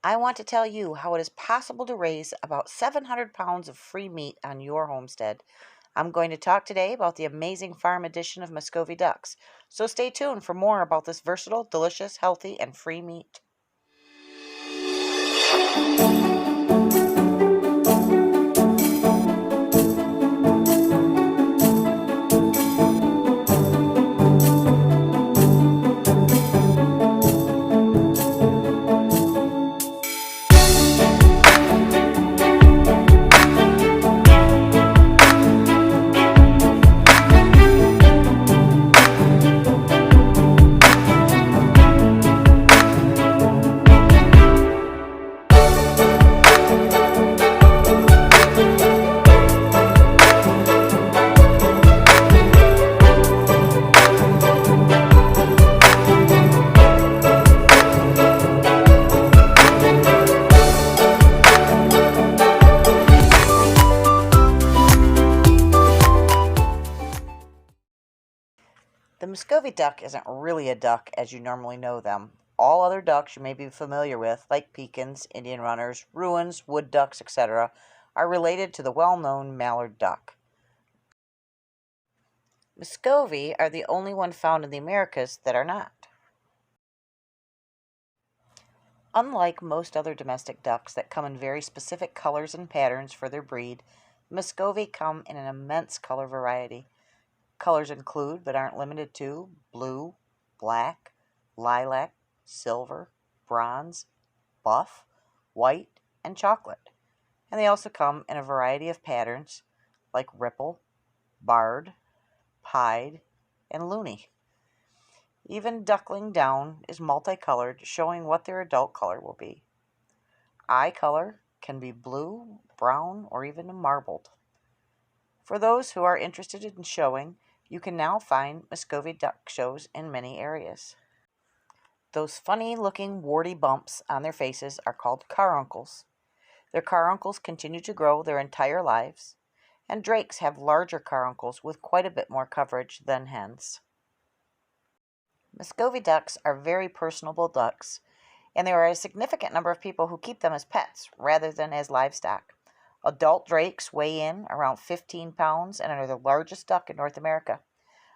I want to tell you how it is possible to raise about 700 pounds of free meat on your homestead. I'm going to talk today about the amazing farm edition of Muscovy ducks, so stay tuned for more about this versatile, delicious, healthy, and free meat. The Muscovy duck isn't really a duck as you normally know them. All other ducks you may be familiar with, like pecans, Indian runners, rouens, wood ducks, etc., are related to the well-known mallard duck. Muscovy are the only one found in the Americas that are not. Unlike most other domestic ducks that come in very specific colors and patterns for their breed, Muscovy come in an immense color variety. Colors include, but aren't limited to, blue, black, lilac, silver, bronze, buff, white, and chocolate. And they also come in a variety of patterns like ripple, barred, pied, and loony. Even duckling down is multicolored, showing what their adult color will be. Eye color can be blue, brown, or even marbled. For those who are interested in showing, you can now find Muscovy duck shows in many areas. Those funny-looking warty bumps on their faces are called caruncles. Their caruncles continue to grow their entire lives, and drakes have larger caruncles with quite a bit more coverage than hens. Muscovy ducks are very personable ducks, and there are a significant number of people who keep them as pets rather than as livestock. Adult drakes weigh in around 15 pounds and are the largest duck in North America.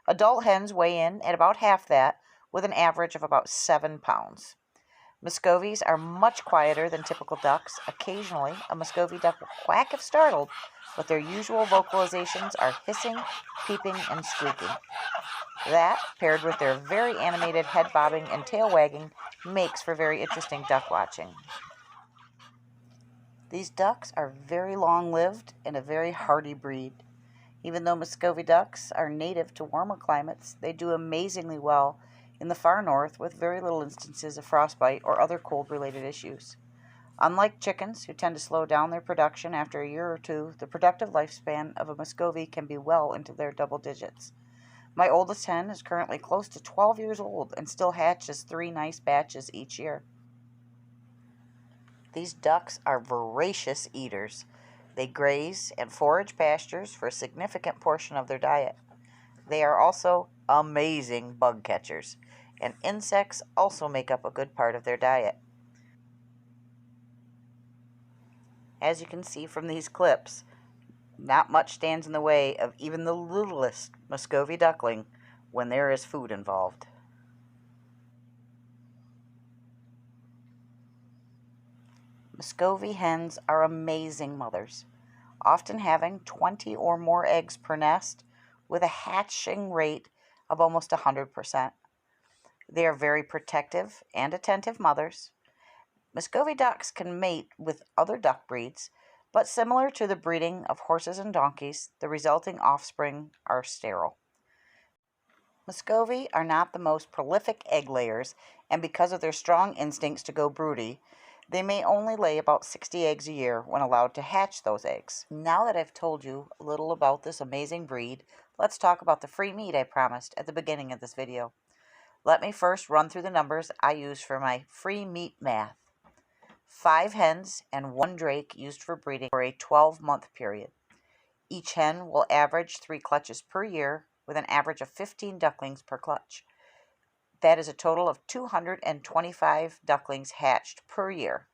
Adult hens weigh in at about half that, with an average of about 7 pounds. Muscovies are much quieter than typical ducks. Occasionally, a Muscovy duck will quack if startled, but their usual vocalizations are hissing, peeping, and squeaking. That, paired with their very animated head bobbing and tail wagging, makes for very interesting duck watching. These ducks are very long-lived and a very hardy breed. Even though Muscovy ducks are native to warmer climates, they do amazingly well in the far north with very little instances of frostbite or other cold-related issues. Unlike chickens, who tend to slow down their production after a year or two, the productive lifespan of a Muscovy can be well into their double digits. My oldest hen is currently close to 12 years old and still hatches 3 nice batches each year. These ducks are voracious eaters. They graze and forage pastures for a significant portion of their diet. They are also amazing bug catchers, and insects also make up a good part of their diet. As you can see from these clips, not much stands in the way of even the littlest Muscovy duckling when there is food involved. Muscovy hens are amazing mothers, often having 20 or more eggs per nest with a hatching rate of almost 100%. They are very protective and attentive mothers. Muscovy ducks can mate with other duck breeds, but similar to the breeding of horses and donkeys, the resulting offspring are sterile. Muscovy are not the most prolific egg layers, and because of their strong instincts to go broody, they may only lay about 60 eggs a year when allowed to hatch those eggs. Now that I've told you a little about this amazing breed, let's talk about the free meat I promised at the beginning of this video. Let me first run through the numbers I use for my free meat math. 5 hens and 1 drake used for breeding for a 12-month period. Each hen will average 3 clutches per year with an average of 15 ducklings per clutch. That is a total of 225 ducklings hatched per year.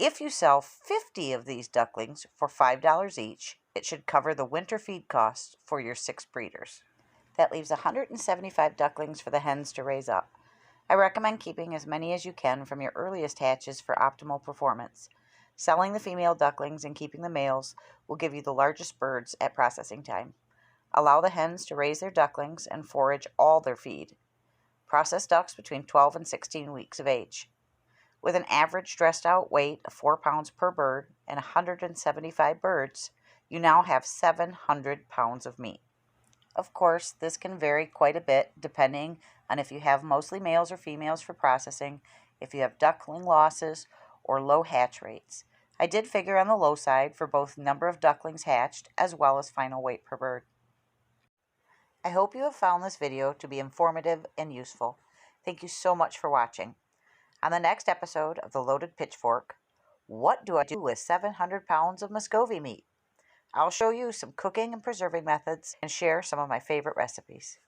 If you sell 50 of these ducklings for $5 each, it should cover the winter feed costs for your 6 breeders. That leaves 175 ducklings for the hens to raise up. I recommend keeping as many as you can from your earliest hatches for optimal performance. Selling the female ducklings and keeping the males will give you the largest birds at processing time. Allow the hens to raise their ducklings and forage all their feed. Process ducks between 12 and 16 weeks of age. With an average dressed out weight of 4 pounds per bird and 175 birds, you now have 700 pounds of meat. Of course, this can vary quite a bit depending on if you have mostly males or females for processing, if you have duckling losses, or low hatch rates. I did figure on the low side for both number of ducklings hatched as well as final weight per bird. I hope you have found this video to be informative and useful. Thank you so much for watching. On the next episode of The Loaded Pitchfork, what do I do with 700 pounds of Muscovy meat? I'll show you some cooking and preserving methods and share some of my favorite recipes.